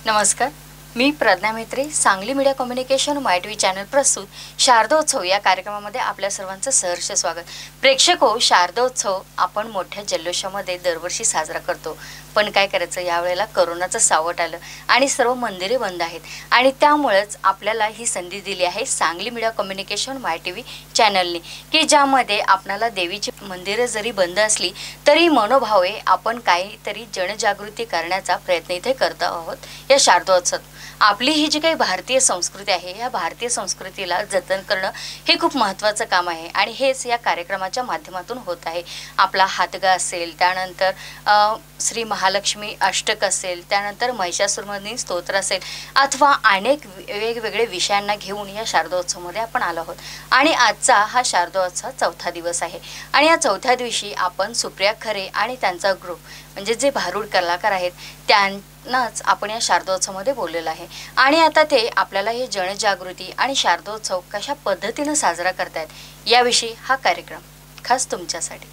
नमस्कार, मी Pragya Maitre, Sangli media communication MyTV channel प्रस्तुत शारदोत्सव या कार्यक्रमामध्ये आपल्या सर्वांचं सहर्ष स्वागत। प्रेक्षको, शारदोत्सव आपण मोठ्या जल्लोषामध्ये दरवर्षी साजरा करतो, पण काय करायचं, यावेळेला कोरोनाचं सावट आलं आणि सर्व मंदिरे बंद आहेत आणि त्यामुळेच आपल्याला ही संधी दिली आहे सांगली मीडिया कम्युनिकेशन मायटीव्ही चॅनलने, की ज्यामध्ये आपणाला देवीची मंदिरे जरी बंद असली तरी मनोभावे आपण काहीतरी जनजागृती करण्याचा प्रयत्न इथे करत आहोत। या शारदोत्सव आपली ही जी काही भारतीय संस्कृती आहे, या भारतीय संस्कृतीला जतन करणं हे खूप महत्त्वाचं काम आहे आणि हेच या कार्यक्रमाच्या माध्यमातून होत आहे। आपला हातगा असेल, त्यानंतर श्री महालक्ष्मी अष्टक असेल, त्यानंतर महिषासुरमर्दिनी स्तोत्र असेल, अथवा अनेक वेगवेगळे विषयांना घेऊन या शारदोत्सवामध्ये आपण आलो आहोत आणि आजचा हा शारदोत्सव चौथा दिवस आहे आणि या चौथ्या दिवशी आपण सुप्रिया खरे आणि त्यांचा ग्रुप म्हणजे जे भारूड कलाकार आहेत त्यांनाच आपण या शारदोत्सवामध्ये बोललेलं आहे आणि आता ते आपल्याला हे जनजागृती आणि शारदोत्सव कशा पद्धतीने साजरा करतात याविषयी हा कार्यक्रम खास तुमच्यासाठी।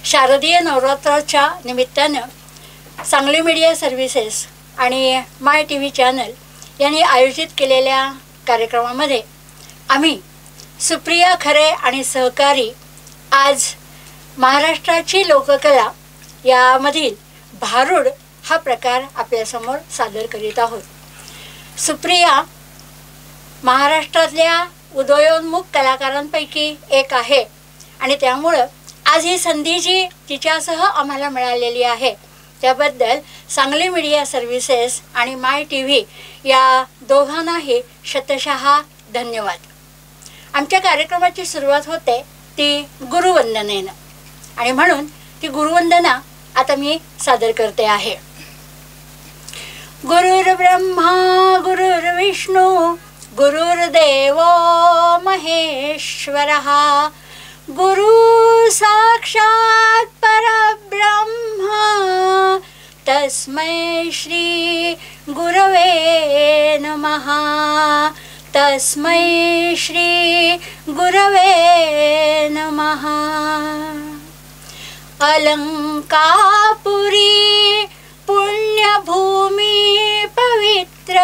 शारदीय नवरात्राच्या निमित्तानं सांगली मीडिया सर्व्हिसेस आणि माय टीव्ही चॅनल यांनी आयोजित केलेल्या कार्यक्रमामध्ये आम्ही सुप्रिया खरे आणि सहकारी आज महाराष्ट्राची लोककला यामधील भारूड हा प्रकार आपल्यासमोर सादर करीत आहोत। सुप्रिया महाराष्ट्रातल्या उदयोन्मुख कलाकारांपैकी एक आहे आणि त्यामुळं आज ही संधी जी तिच्यासह आम्हाला मिळालेली आहे त्याबद्दल सांगली मीडिया सर्व्हिसेस आणि माय टीव्ही या दोघांनाही शतशः धन्यवाद। आमच्या कार्यक्रमाची सुरुवात होते ती गुरुवंदनेनं आणि म्हणून ती गुरुवंदना आता मी सादर करते आहे। गुरुर्ब्रह्मा गुरुर्विष्णू गुरुर्देव महेश्वरः गुरु साक्षात परब्रह्म तस्मै श्री गुरवे नमः तस्मै श्री गुरवे नमः। अलंकापुरी पुण्यभूमी पवित्र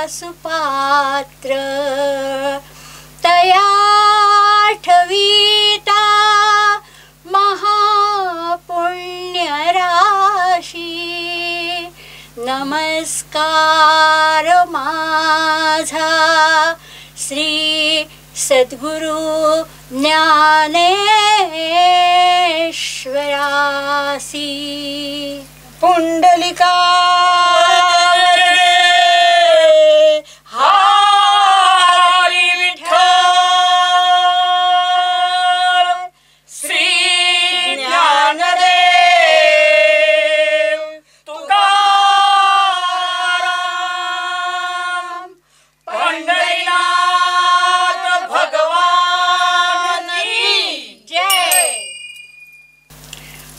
सुपात्र तया ठविता महापुण्य राशी नमस्कार माझा श्री सद्गुरु ज्ञानेश्वरासी। पुंडलिका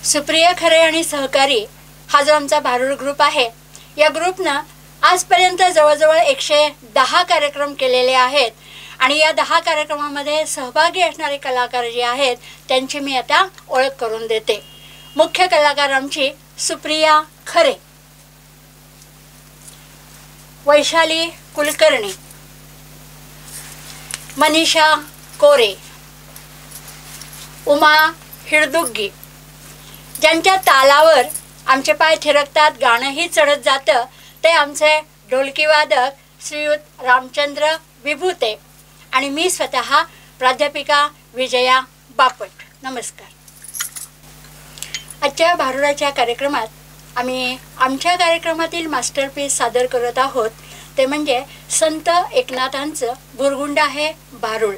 सुप्रिया खरे आणि सहकारी हा जो आमचा भारूड ग्रुप आहे, या ग्रुपनं आजपर्यंत जवळजवळ 110 कार्यक्रम केलेले आहेत आणि या 10 कार्यक्रमामध्ये सहभागी असणारे कलाकार जे आहेत त्यांची मी आता ओळख करून देते। मुख्य कलाकार आमची सुप्रिया खरे, वैशाली कुलकर्णी, मनीषा कोरे, उमा हिरदुग्गी, ज्यांच्या तालावर आमचे पाय थिरकतात, गाणंही चढत जातं ते आमचे ढोलकीवादक श्रीयुत रामचंद्र विभूते आणि मी स्वतः प्राध्यापिका विजया बापट। नमस्कार। आजच्या भारूडाच्या कार्यक्रमात आम्ही आमच्या कार्यक्रमातील मास्टरपीस सादर करत आहोत, ते म्हणजे संत एकनाथांचं बुरगुंड आहे भारूड।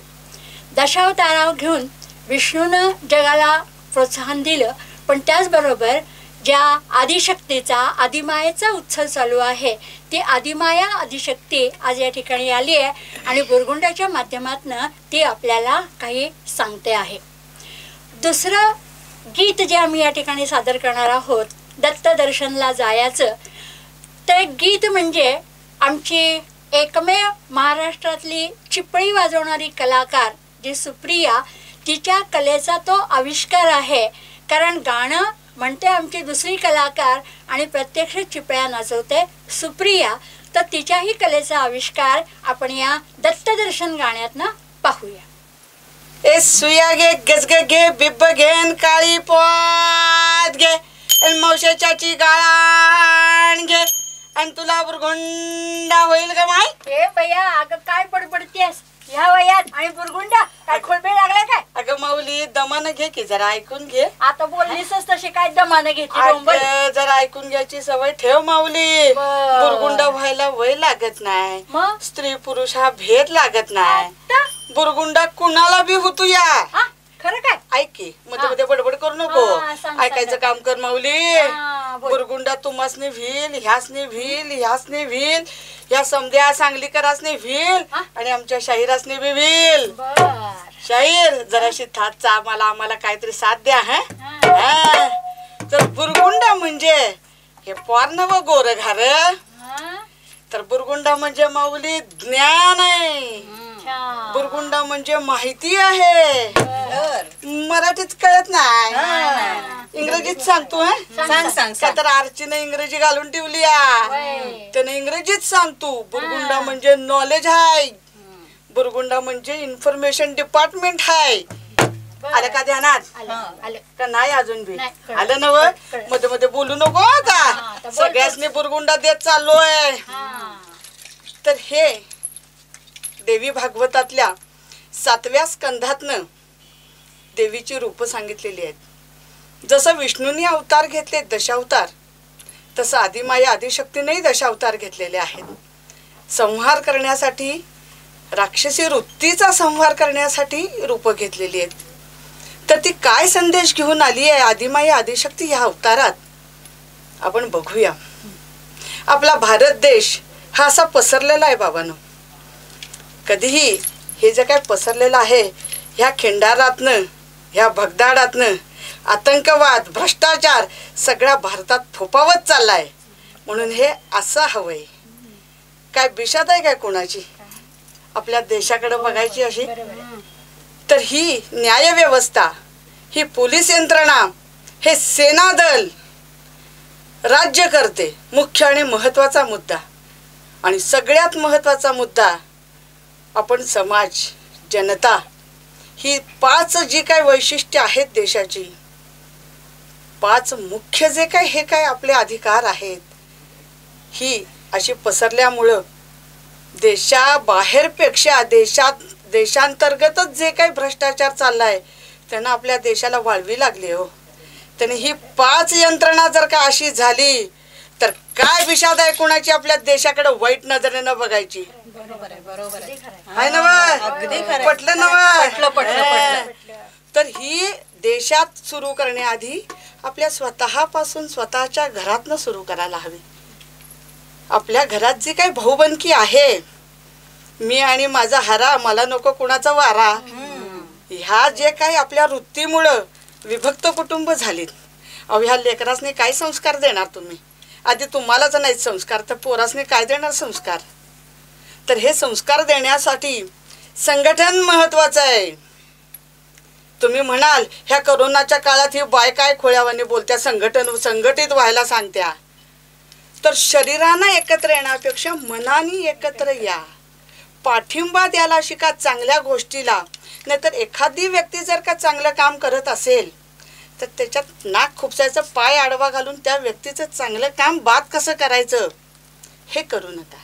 दशावताराव घेऊन विष्णूनं जगाला प्रोत्साहन दिलं, पण त्याचबरोबर ज्या आदिशक्तीचा आदिमायेचा उत्सव चालू आहे, ती आदिमाया आदिशक्ती आज या ठिकाणी आली आहे आणि बुरगुंडाच्या माध्यमातून ती आपल्याला काही सांगते आहे. दुसरं गीत जे आम्ही या ठिकाणी सादर करणार आहोत, दत्त दर्शनला जायचं, ते गीत म्हणजे आमची एकमेव महाराष्ट्रातली चिपळी वाजवणारी कलाकार जी सुप्रिया, तिच्या कलेचा तो आविष्कार आहे. कारण गाणं म्हणते आमची दुसरी कलाकार आणि प्रत्यक्ष चिपळ्या नाचवते सुप्रिया. तर तिच्याही कलेचा आविष्कार आपण या दत्तदर्शन गाण्यातनं पाहूया. ए सुया घे, गजग घे, बिब्ब घेन, काळी पोत घे, मावशाची गाळाण घे, आणि तुला बुरगुंडा होईल का माय? ए बया, अगं काय बडबडतेस ह्या वयात आणि बुरगुंडा? काय खोलबे लागलाय काय? अगं माऊली, दमानं घे की, जरा ऐकून घे. आता बोललीसच तशी काय दमानं घेतली बोंबल? जरा ऐकून घ्यायची सवय ठेव माऊली. बरं. बुरगुंडा व्हायला वय लागत नाही, मग स्त्री पुरुष हा भेद लागत नाही. आता? बुरगुंडा कुणाला बी होतो या. हा, खरं काय? ऐक की, मध्ये मध्ये बडबड करू नको, हा, सांग, ऐकायचं सांग. काम कर माऊली. हा, बोल. बुरगुंडा तुमासने व्हील, ह्यासने व्हील, ह्यासने व्हील, ह्या समध्या सांगलीकरासने व्हील, हा? आणि आमच्या शाहिरासने बी व्हील. बर. शाहीर जराशी थाटचा आम्हाला काहीतरी साथ द्या. हा. हा, तर बुरगुंडा म्हणजे हे पोरन व गोर घार, हा? तर बुरगुंडा म्हणजे माऊली ज्ञान आहे. छान. बुरगुंडा म्हणजे माहिती आहे. मराठीत कळत नाही, इंग्रजीत सांगतो. का तर आर्चीने इंग्रजी घालून ठेवली त्याने इंग्रजीत सांगतो. बुरगुंडा म्हणजे नॉलेज आहे. बुरगुंडा म्हणजे इन्फॉर्मेशन डिपार्टमेंट आहे. आलं का ध्यानात? आलं. का नाही अजून बी नाही, कळलं. आलं नव? मध्ये मध्ये बोलू नको आता का, बोलतोच. सगळ्यासनी बुरगुंडा देत चाललोय. हा. तर हे देवी भागवतातल्या 7व्या स्कंधातनं देवीची रूप सांगितलेली आहेत. जसं विष्णूंनी अवतार घेतले दशावतार, तसं आदिमाया आदिशक्तीनेही दशावतार घेतलेले आहेत. संहार करण्यासाठी, राक्षसी वृत्तीचा संहार करण्यासाठी रूप घेतलेली आहेत. तर ती काय संदेश घेऊन आली आहे आदिमाया आदिशक्ती ह्या अवतारात, आपण बघूया. आपला भारत देश हा असा पसरलेला आहे बाबांनो. कधीही हे जे काय पसरलेलं आहे, ह्या खिंडारातनं, ह्या भगदाडातनं आतंकवाद, भ्रष्टाचार सगळ्या भारतात फोपावत चाललाय. म्हणून हे असं हवंय. काय बिशात आहे काय कोणाची आपल्या देशाकडे बघायची अशी? तर ही न्यायव्यवस्था, ही पोलीस यंत्रणा, हे सेना दल, राज्यकर्ते, मुख्य आणि महत्वाचा मुद्दा, आणि सगळ्यात महत्वाचा मुद्दा आपण समाज, जनता, ही 5 जी काय वैशिष्ट्य आहेत देशाची, 5 मुख्य जे काय हे काय आपले अधिकार आहेत, ही अशी पसरल्यामुळं देशाबाहेरपेक्षा देशांतर्गतच जे काही भ्रष्टाचार चाललाय त्यांना आपल्या देशाला वाळवी लागली हो. त्याने ही 5 यंत्रणा जर का अशी झाली तर काय विषाद आहे कोणाची आपल्या देशाकडे वाईट नजरेनं बघायची. आहे ना बा? पटलं ना बा? तर ही देशात सुरू करण्याआधी आपल्या स्वतःपासून, स्वतःच्या घरातनं सुरू करायला हवी. आपल्या घरात जी काही भाऊबंदकी आहे, मी आणि माझा हारा, मला नको कुणाचा वारा, ह्या जे काही आपल्या वृत्तीमुळं विभक्त कुटुंब झालीत. अहो, ह्या लेकरासने काय संस्कार देणार तुम्ही? आधी तुम्हालाच नाही संस्कार, तर पोरासने काय देणार संस्कार? तर हे संस्कार देण्यासाठी संघटन महत्वाचं आहे. तुम्ही म्हणाल ह्या कोरोनाच्या काळात ही बाय काय खोळ्यावाने बोलत्या, संघटित व्हायला सांगत्या. तर शरीरानं एकत्र येण्यापेक्षा मनाने एकत्र या, पाठिंबा द्यायला शिका चांगल्या गोष्टीला. नाहीतर एखादी व्यक्ती जर का चांगलं काम करत असेल तर त्याच्यात नाक खुपसायचं, पाय आडवा घालून त्या व्यक्तीचं चांगलं काम बाद कसं करायचं हे करू नका.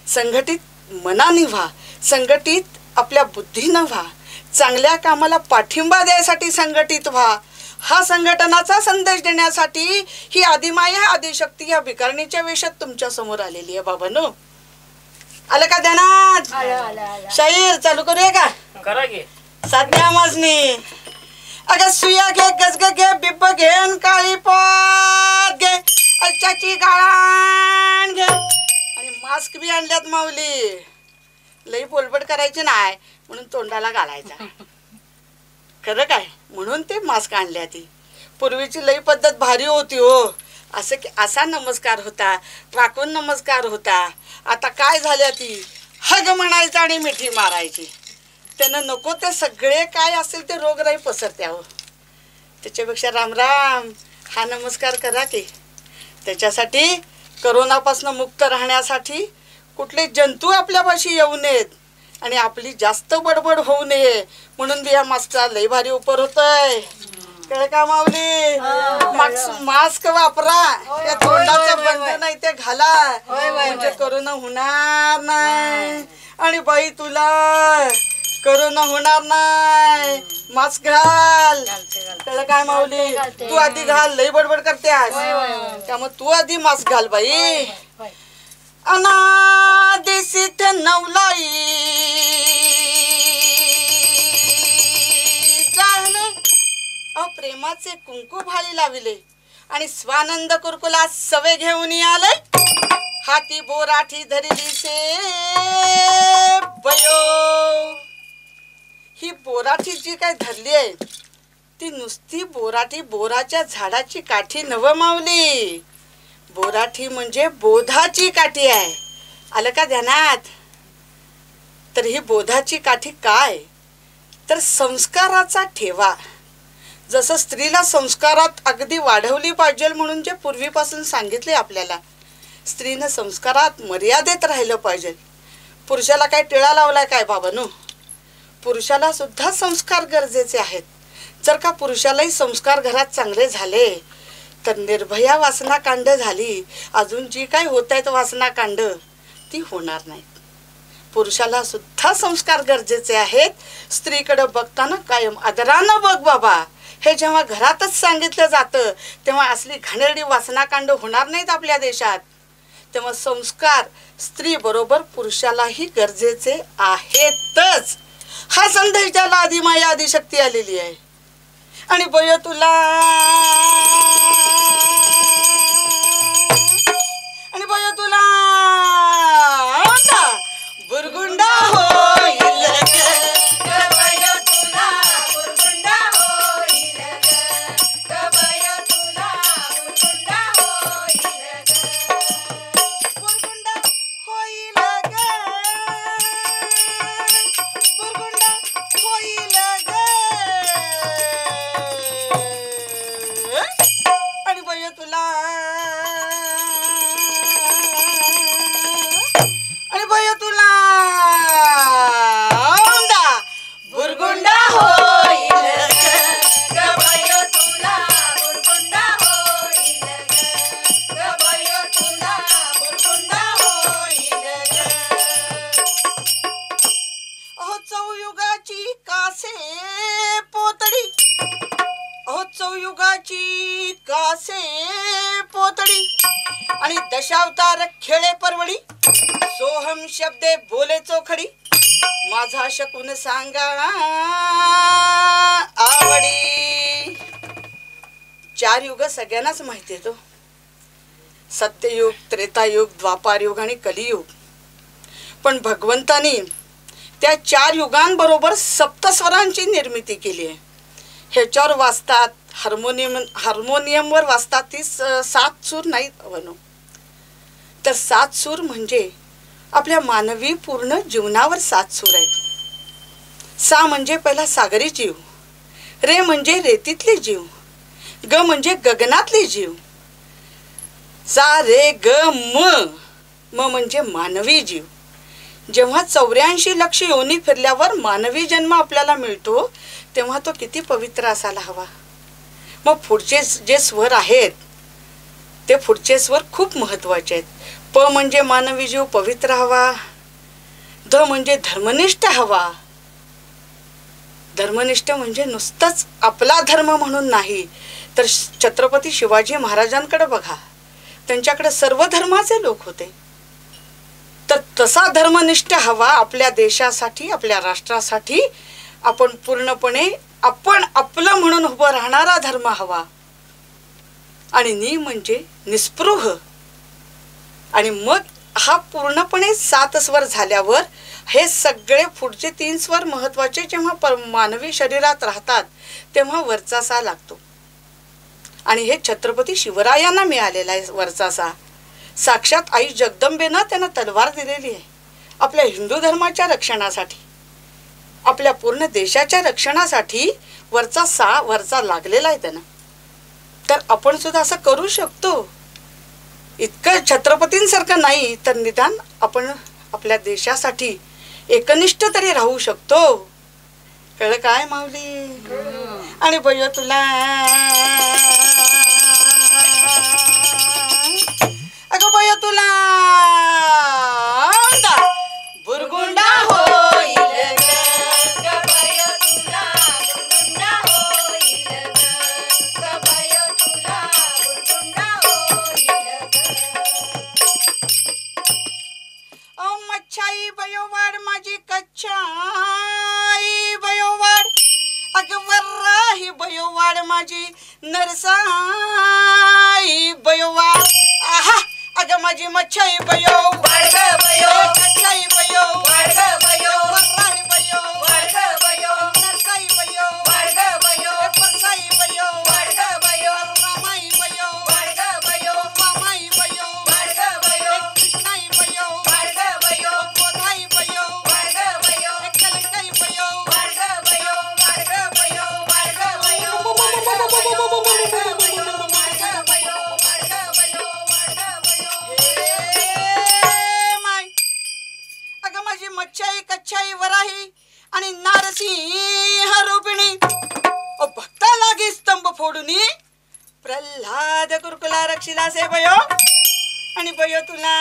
संघटित मनाने व्हा, संघटित आपल्या बुद्धीनं व्हा, चांगल्या कामाला पाठिंबा द्यायसाठी संघटित व्हा. हा संघटनाचा संदेश देण्यासाठी ही आदिमाया आदिशक्ती या भिकारणीच्या वेशात तुमच्या समोर आलेली आहे बाबांनो. आलं का ध्यानात? शाहीर चालू करूया का? करा की. साध्या माजनी अगं सुया घे, गजग घे, बिब्ब घेन काळी पोत घे, अशाची गाळण घे आणि मास्क बी आणल्यात माऊली. लई बोलबड करायची नाही म्हणून तोंडाला घालायचा. खरं काय म्हणून ते मास्क आणल्या. ती पूर्वीची लई पद्धत भारी होती हो. असा नमस्कार होता, वाकून नमस्कार होता. आता काय झाल्या ती हग म्हणायचं आणि मिठी मारायची. त्यानं नको ते सगळे काय असेल ते रोगराई पसरत्या हो. त्याच्यापेक्षा रामराम हा नमस्कार करा की. त्याच्यासाठी करोनापासून मुक्त राहण्यासाठी कुठले जंतू आपल्यापाशी येऊ नयेत आणि आपली जास्त बडबड होऊ नये म्हणून बी या मास्कचा लई भारी उपयोग होतोय. कळ का माऊली? मास्क वापरा, त्या तोंडाचं बंद नाही ते घाला म्हणजे करोना होणार नाही. आणि बाई तुला करोना होणार नाही, मास्क घाल. कळ काय माऊली? तू आधी घाल, लई बडबड करतेस त्यामुळे तू आधी मास्क घाल बाई. अनादिसित नवलाई प्रेमाचे कुंकू भाळी लाविले आणि स्वानंद कुरकुला सवे घेऊन आले. हाती बोराठी धरली से बयो. ही बोराठी जी काय धरली आहे ती नुसती बोराठी, बोराच्या झाडाची काठी नव माऊली. बोराठी म्हणजे बोधाची काठी आहे. आलं का ध्यानात? तर ही बोधाची काठी काय तर संस्काराचा ठेवा. जसं स्त्रीला संस्कारात अगदी वाढवली पाहिजे म्हणून जे पूर्वीपासून सांगितले आपल्याला, स्त्रीनं संस्कारात मर्यादेत राहिलं पाहिजे. पुरुषाला काय टिळा लावलाय काय बाबांनो? पुरुषाला सुद्धा संस्कार गरजेचे आहेत. जर का पुरुषालाही संस्कार घरात चांगले झाले तर निर्भया वासनाकांड झाली, अजून जी काय होत आहेत वासनाकांड ती होणार नाहीत. पुरुषाला सुद्धा संस्कार गरजेचे आहेत. स्त्रीकडे बघताना कायम आदरानं बघ बाबा. हे जेव्हा घरातच सांगितलं जातं तेव्हा असली घाणेरडी वासनाकांड होणार नाहीत आपल्या देशात. तेव्हा संस्कार स्त्री बरोबर पुरुषालाही गरजेचे आहेतच. हा संदेश त्याला आदिमाया आदिशक्ती आलेली आहे. आणि बय तुला आणि बय तुला बुरगुंडा होईल आणि दशावतार खेळे परवडी. सोहम शब्दे बोले चोखडी, माझा शकून सांगा आवडी. 4 युग सगळ्यांनाच माहिती आहे तो. सत्ययुग, त्रेतायुग, द्वापारयुग आणि कलियुग. पण भगवंतानी त्या 4 युगांबरोबर सप्तस्वरांची निर्मिती केली आहे. ह्याच्यावर वाजतात हार्मोनियमवर वाजतात ती 7 सूर नाहीत वनो. तर 7 सूर म्हणजे आपल्या मानवी पूर्ण जीवनावर 7 सूर आहेत. सा म्हणजे पहिला सागरी जीव, रे म्हणजे रेतीतले जीव, ग म्हणजे गगनातले जीव, सा रे ग म म्हणजे मानवी जीव. जेव्हा 84 लक्ष योनी फिरल्यावर मानवी जन्म आपल्याला मिळतो तेव्हा तो किती पवित्र असायला हवा. मग पुढचे जे स्वर आहेत ते पुढचे स्वर खूप महत्वाचे आहेत. प म्हणजे मानवी जीव पवित्र हवा, ध म्हणजे धर्मनिष्ठ हवा. धर्मनिष्ठ म्हणजे नुसतंच आपला धर्म म्हणून नाही, तर छत्रपती शिवाजी महाराजांकडे बघा, त्यांच्याकडे सर्व धर्माचे लोक होते. तर तसा धर्मनिष्ठ हवा आपल्या देशासाठी, आपल्या राष्ट्रासाठी आपण पूर्णपणे आपण आपलं म्हणून उभं राहणारा धर्म हवा. आणि नि म्हणजे निस्पृह. आणि मग हा पूर्णपणे 7 स्वर झाल्यावर हे सगळे पुढचे 3 स्वर महत्वाचे जेव्हा मानवी शरीरात राहतात तेव्हा वरचा सा लागतो. आणि हे छत्रपती शिवरायांना मिळालेला आहे वरचा सा. साक्षात आई जगदंबेनं त्यांना तलवार दिलेली आहे आपल्या हिंदू धर्माच्या रक्षणासाठी, आपल्या पूर्ण देशाच्या रक्षणासाठी वरचा सा वरचा लागलेला आहे त्यांना. तर आपण सुद्धा असं करू शकतो. इतकं छत्रपतींसारखं नाही तर निदान आपण आपल्या देशासाठी एकनिष्ठ तरी राहू शकतो. कळलं काय माऊली? आणि बयो तुला अगं बयो तुला बुरगुंडा होईल ग बयो तुला बुरगुंडा होईल ग बयो तुला बुरगुंडा होईल ग. ओ मच्छाई बयो वाड माझी कच्चाई बयो वाड अगं वर्राही बयो वाड माझी नरसाई बयो वाड. आहा अगं माझी मच्छाई बयो वाड ग बयो कच्चाई बयो वाड ग बयो वर्राही बयो वाड ग बयो नरसाई बयो वाड ग बयो परसाई बयो वाड ग बयो रामाई बयो वाड ग बयो मामाई बयो वाड ग बयो कृष्णाई बयो वाड ग बयो बोधाई बयो वाड ग बयो कलकाई बयो वाड ग बयो वाड ग बयो वाड ग बयो वाड ग बयो वाड ग बयो वाड ग बयो वाड ग बयो वाड ग बयो. हे माय अगं माझी मच्छाई कच्छाई वराही आणि नारसिंह रूपिणी ओ भक्ता लागी स्तंभ फोडूनी प्रल्हाद कुरकुला रक्षिला से बयो. आणि बयो तुला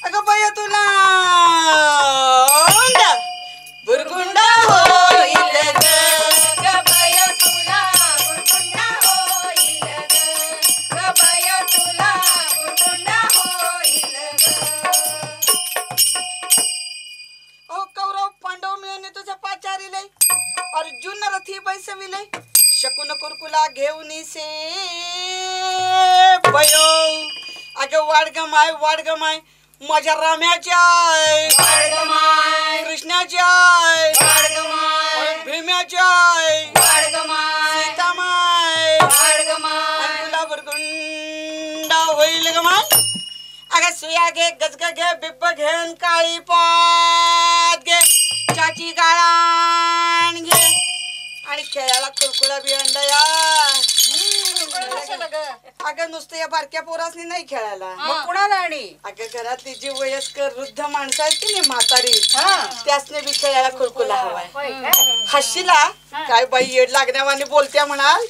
अगं बयो तुला बुरगुंडा होईल ग बयो तुला बुरगुंडा होईल ग बयो तुला बुरगुंडा होईल ओ कौरव पांडव मिळून तुझ्या पाचारीले अर्जुन रथी बैसविले शकुन कुरकुला घेऊन से बयो. अगं वाडगमाय वाडगमाय माझ्या राम्याच्या वाडगमाय कृष्णाच्या वाडगमाय भीम्याच्या वाडगमाय सीतामाय वाडगमाय तुला बुरगुंडा होईल गमाय. अगं सुया घे गजग घे बिब्ब घेन काळी पात घे चाची गाळान घे आणि खेळाला कुरकुळा बी अंडया. अगं नुसतं या बारक्या पोरासनी नाही खेळायला मग कुणाला आणि अगं घरातली जी वयस्कर वृद्ध माणसं आहेत की नाही म्हातारी त्यासने बी खेळायला कुरकुला हवाय. हशीला काय बाई येड लागण्यावाने बोलत्या म्हणाल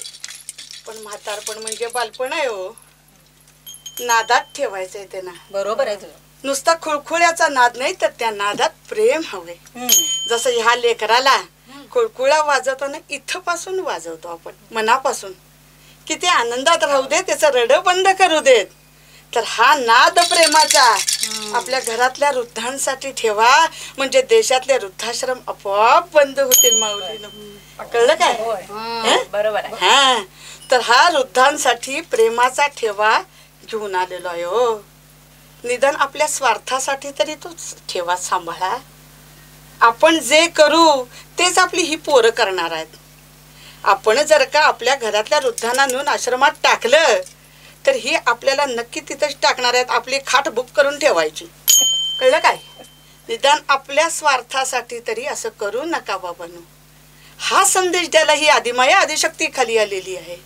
पण म्हातारपण म्हणजे बालपण आहे हो. नादात ठेवायचंय त्यांना. बरोबर आहे तुझं. नुसता खुळखुळ्याचा नाद नाही तर त्या नादात प्रेम हवे. जसं ह्या लेकराला खुळखुळा वाजवताना इथं पासून वाजवतो आपण मनापासून किती आनंदात राहू दे त्याचं रड बंद करू देत. तर हा नाद प्रेमाचा आपल्या घरातल्या वृद्धांसाठी ठेवा म्हणजे देशातले वृद्धाश्रम आपोआप बंद होतील माऊलीनं. कळलं काय? बरोबर आहे. हा तर हा वृद्धांसाठी प्रेमाचा ठेवा घेऊन आलेलो आहे हो. निदान आपल्या स्वार्थासाठी तरी तो ठेवा सांभाळा. आपण जे करू तेच आपली ही पोरं करणार आहेत. आपण जर का आपल्या घरातल्या वृद्धांना नेऊन आश्रमात टाकलं तर ही आपल्याला नक्की तिथंच टाकणार आहेत. आपली खाट बुक करून ठेवायची. कळलं काय? निदान आपल्या स्वार्थासाठी तरी असं करू नका बाबांनो. हा संदेश द्यायला ही आदिमाया आदिशक्ती खाली आलेली आहे.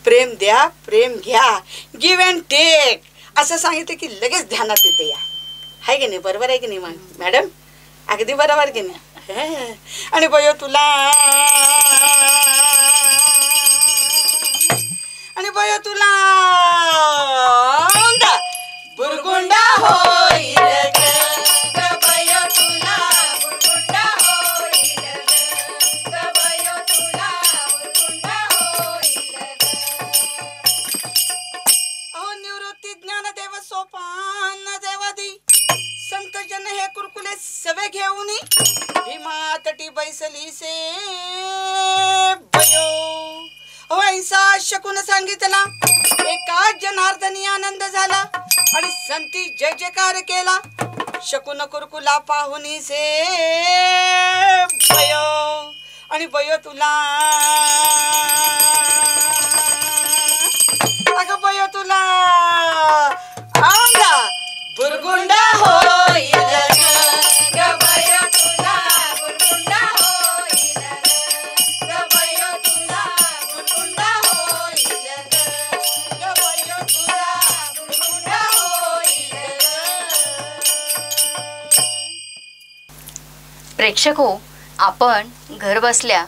प्रेम द्या प्रेम घ्या गिव्ह अँड टेक असं सांगितलं की लगेच ध्यानात येते. या आहे की नाही? बरोबर आहे की नाही मॅडम? अगदी बरोबर की नाही? आणि बयो तुला आणि बयो तुला बुरगुंडा होईल ग बयो तुला बुरगुंडा होईल ग बयो तुला बुरगुंडा होईल अहो निवृत्ती ज्ञानदेव सोपान देवादी संत जन हे कुरकुले सवे घेऊन भीमा तटी बैसली से भयो. ऐसा शकून सांगितला. एका जनार्दनी आनंद झाला आणि संती जय जयकार केला. शकून कुरकुला पाहुनी से भयो. आणि भयो तुला अगं भयो तुला आंगा बुरगुंडा होईल ग भयो तुला बुरगुंडा होईल ग भयो तुला बुरगुंडा होईल ग भयो तुला बुरगुंडा होईल. प्रेक्षक हो, आपण घर बसल्या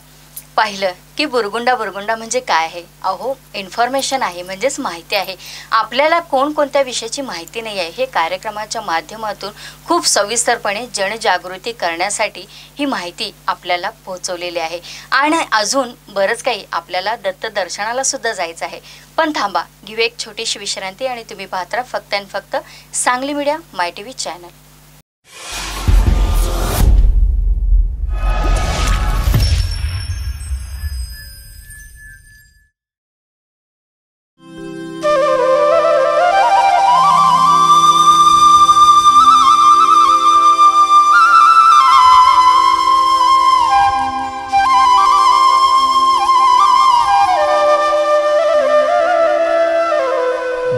पाहिलं की बुरगुंडा म्हणजे काय आहे. अहो, इन्फॉर्मेशन आहे, म्हणजेच माहिती आहे. आपल्याला कोणकोणत्या विषयाची माहिती नाही आहे हे कार्यक्रमाच्या माध्यमातून खूप सविस्तरपणे जनजागृती करण्यासाठी ही माहिती आपल्याला पोहोचवलेली आहे. आणि अजून बरंच काही आपल्याला दत्तदर्शनाला सुद्धा जायचं आहे. पण थांबा, घेऊ एक छोटीशी विश्रांती आणि तुम्ही पाहत राहा फक्त आणि फक्त सांगली मीडिया माय TV चॅनल.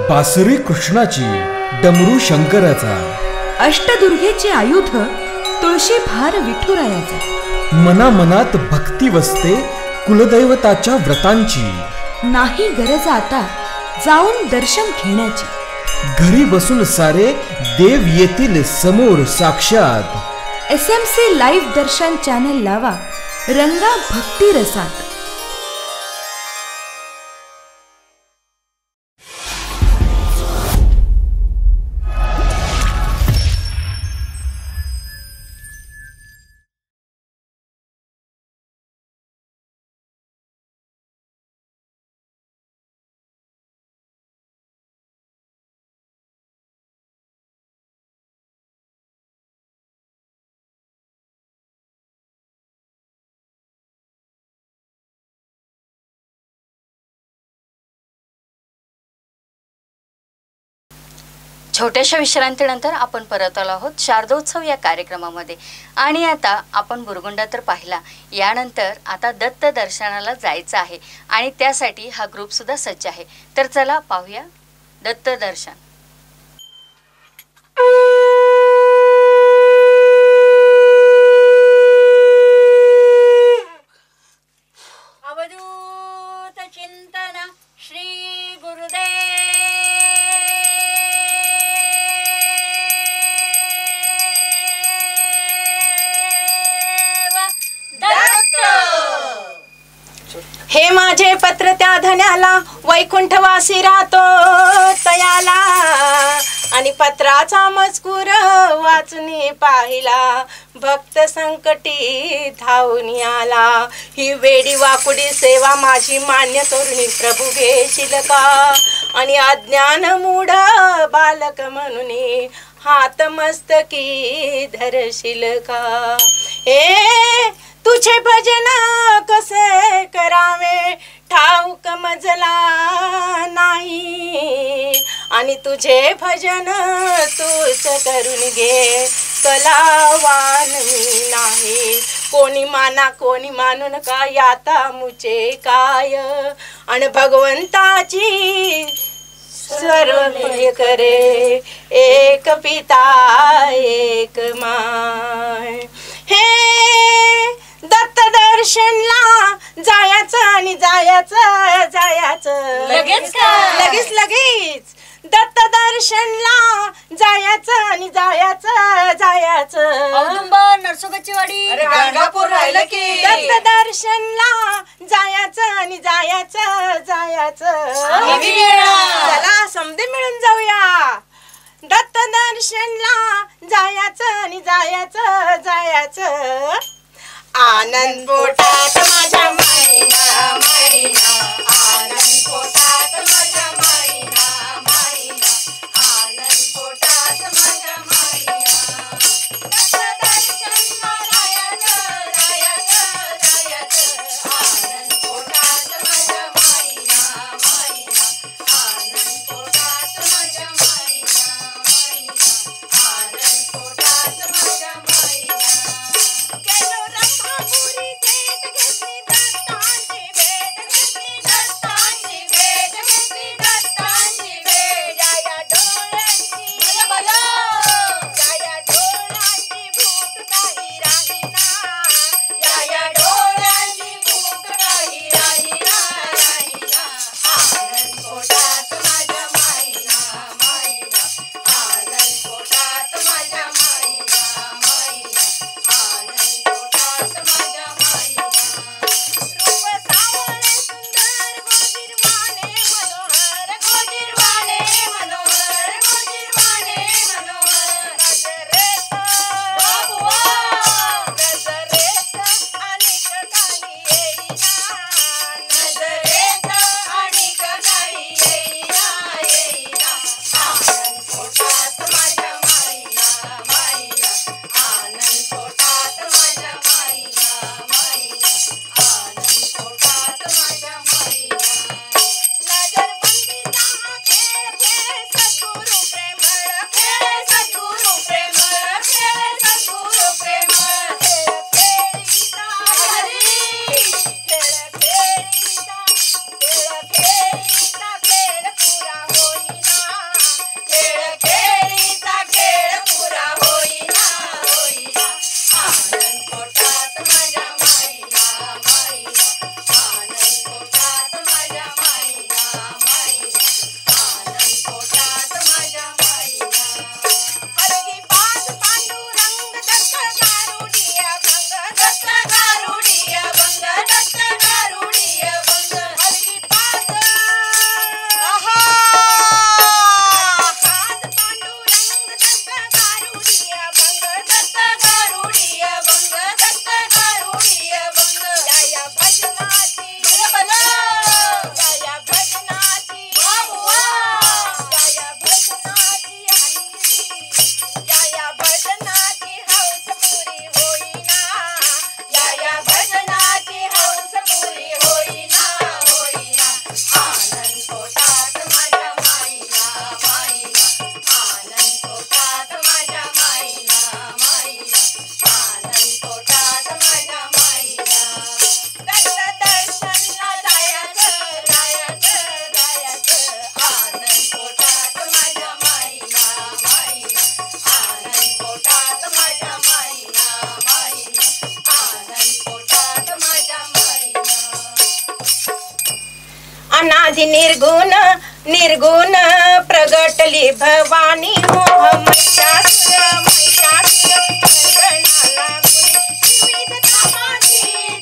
बासरी कृष्णाची, डमरू शंकराचा, अष्टदुर्गेचे आयुध तुळशी भार विठुरायाचा. मनामनात भक्ती वसते कुलदैवताच्या व्रतांची. नाही गरज आता जाऊन दर्शन घेण्याची. घरी बसून सारे देव येतील समोर साक्षात. SMC लाईव्ह दर्शन चॅनल लावा, रंगा भक्ती रसात. छोट्याशा विश्रांतीनंतर आपण परत आलो आहोत शारदोत्सव या कार्यक्रमामध्ये. आणि आता आपण बुरगुंडा तर पाहिला, यानंतर आता दत्त दर्शनाला जायचं आहे आणि त्यासाठी हा ग्रुप सुद्धा सज्ज आहे. तर चला पाहूया दत्त दर्शन. अवधूत चिंतन श्री गुरुदेव हे माझे पत्र त्या धन्याला, वैकुंठवासी राहतो तयाला. आणि पत्राचा मजकूर वाचून पाहिला, भक्त संकटी धावून आला. ही वेडी वाकुडी सेवा माझी मान्य करून प्रभू घेशील का. आणि अज्ञान मूढ बालक म्हणून हात मस्तकी धरशील का. हे तुझे भजन कसे करावे ठाऊक मजला नाही. आणि तुझे भजन तूच करून घे, कलावान मी नाही. कोणी माना कोणी मानून का, याता मुचे काय. आणि भगवंताची सर्व करे, एक पिता एक माय. हे दत्त दर्शनला जायचं आणि जायचं लगेच. दत्त दर्शनला जायचं आणि जायचं. औदुंबर नरसोबाची वाडी गाणगापूर राहिलं की. दत्त दर्शनला जायचं आणि जायचं. चला समजे मिळून जाऊया. दत्त दर्शनला जायचं आणि जायचं. आनंद पोटात माझ्या माईना, आनंद पोटात माझ्या माईना, आनंद पोटात माझ्या माईना. दत्त आधी निर्गुण निर्गुण प्रगटली भवानी मोह महिषासुर महिषासुर गर्दनाला गुणी विविध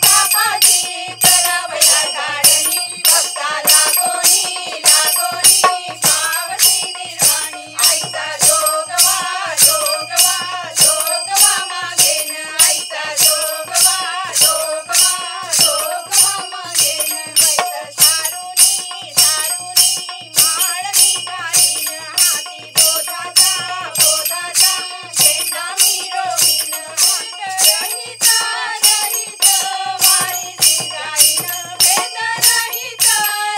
तापाची करावया धाडणी भक्ता लागोनी लागोनी पावती निर्वाणी आईचा जोगवा जोगवा जोगवा मागेन आईचा जोगवा जोगवा जोगवा मागेन वैत सारुणी सारुणी माळ निघालीन हाती बोधाचा बोधाचा झेंडा मिरवीन रहित रहित वारीसी जाईन भेद रहित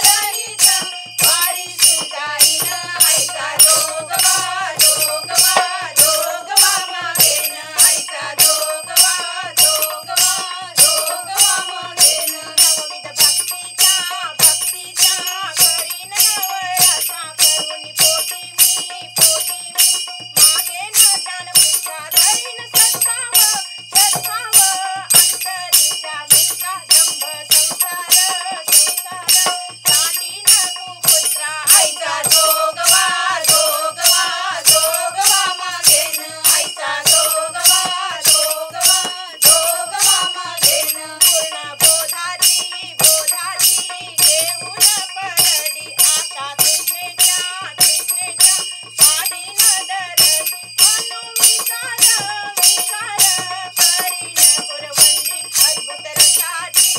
रहित वारीसी जाईन आईचा जोगवा जोगवा जोगवा मागेन आईचा जोगवा जोगवा जोगवा मागेन नवविध भक्तीच्या करीन नवळाचा करुणी पोटी मी मागेन ज्ञानभिक्षा धरीन श्रद्धाव अंतरीच्या भिक्षा जंभ संसार तांडीन कुपुत्रा आईचा जोगवा जोगवा जोगवा मागेन आईचा जोगवा जोगवा जोगवा मागेन पूर्ण बोधाची घेऊन परडी आशा कृष्णेच्या पाडीन दरडी मनोविकार करीन पुरवंदी अद्भुत रसाटी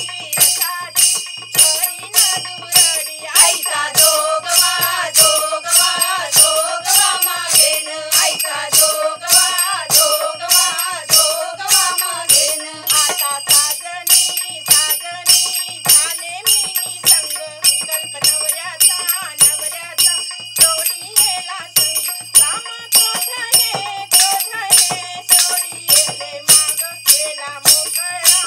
करीन दुरडी आईचा जोगवा जोगवा जोगवा मागेन आईचा जोगवा जोगवा जोगवा मागेन आता साजनी झाले मी निसंग विकल्प नवऱ्याचा सोडी येला संग काम क्रोधने सोडी येले माग केला मोकळा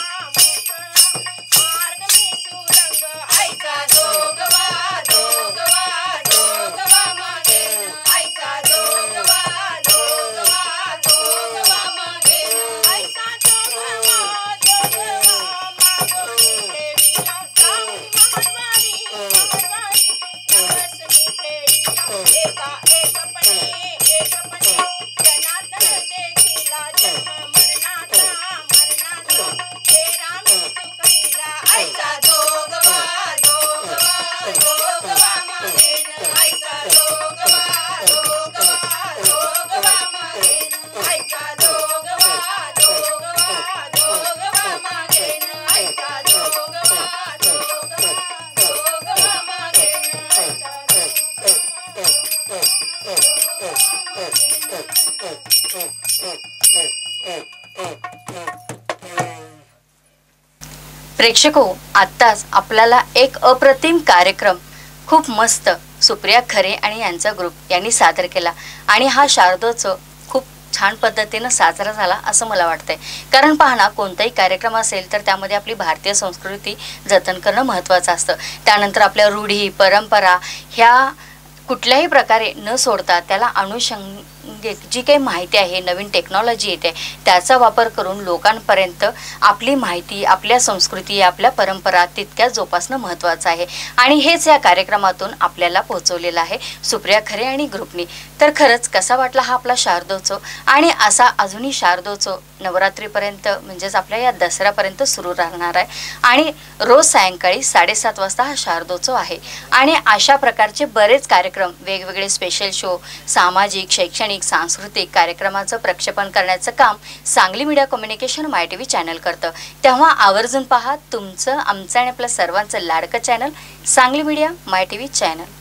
मार्ग मी सुरंग आईचा जोगवा जोगवा जोगवा मागेन आईचा जोगवा जोगवा जोगवा मागेन आईचा जोगवा जोगवा मागोनी ठेवीला सावरी महाद्वारी नवसनी फेरीला एका एकपणे जनार्दन देखीला जन्म मरणाचा तेरा मी चुकलीला आईचा जोगवा जोगवा जोगवा मागेन आईचा जोगवा जोगवा जोगवा मागेन आईचा जोगवा जोगवा जोगवा मागेन आईचा जोगवा जोगवा जोगवा मागेन प्रेक्षको, आत्ताच आपल्याला एक अप्रतिम कार्यक्रम खूप मस्त सुप्रिया खरे आणि यांचा ग्रुप यांनी सादर केला आणि हा शारदोत्सव खूप छान पद्धतीनं साजरा झाला असं मला वाटतंय. कारण पहा ना, कोणताही कार्यक्रम असेल तर त्यामध्ये आपली भारतीय संस्कृती जतन करणं महत्त्वाचं असतं. त्यानंतर आपल्या रूढी परंपरा ह्या कुठल्याही प्रकारे न सोडता त्याला अनुषंगिक जी काही माहिती आहे, नवीन टेक्नॉलॉजी येते त्याचा वापर करून लोकांपर्यंत आपली माहिती, आपल्या संस्कृती, आपल्या परंपरा तितक्याच जोपासणं महत्त्वाचं आहे. आणि हेच या कार्यक्रमातून आपल्याला पोहोचवलेलं आहे सुप्रिया खरे आणि ग्रुपनी. तर खरंच कसा वाटला हा आपला शारदोत्सव, आणि असा अजूनही शारदोत्सव नवरात्रीपर्यंत म्हणजेच आपल्या या दसऱ्यापर्यंत सुरू राहणार आहे. आणि रोज सायंकाळी 7:30 वाजता हा शारदोत्सव आहे. आणि अशा प्रकारचे बरेच कार्यक्रम, वेगवेगळे स्पेशल शो, सामाजिक, शैक्षणिक, सांस्कृतिक कार्यक्रमाचं प्रक्षेपण करण्याचं काम Sangli media communication MyTV channel करतं. तेव्हा आवर्जून पहा तुमचं, आमचं आणि आपल्या सर्वांचं लाडकं channel Sangli media MyTV channel.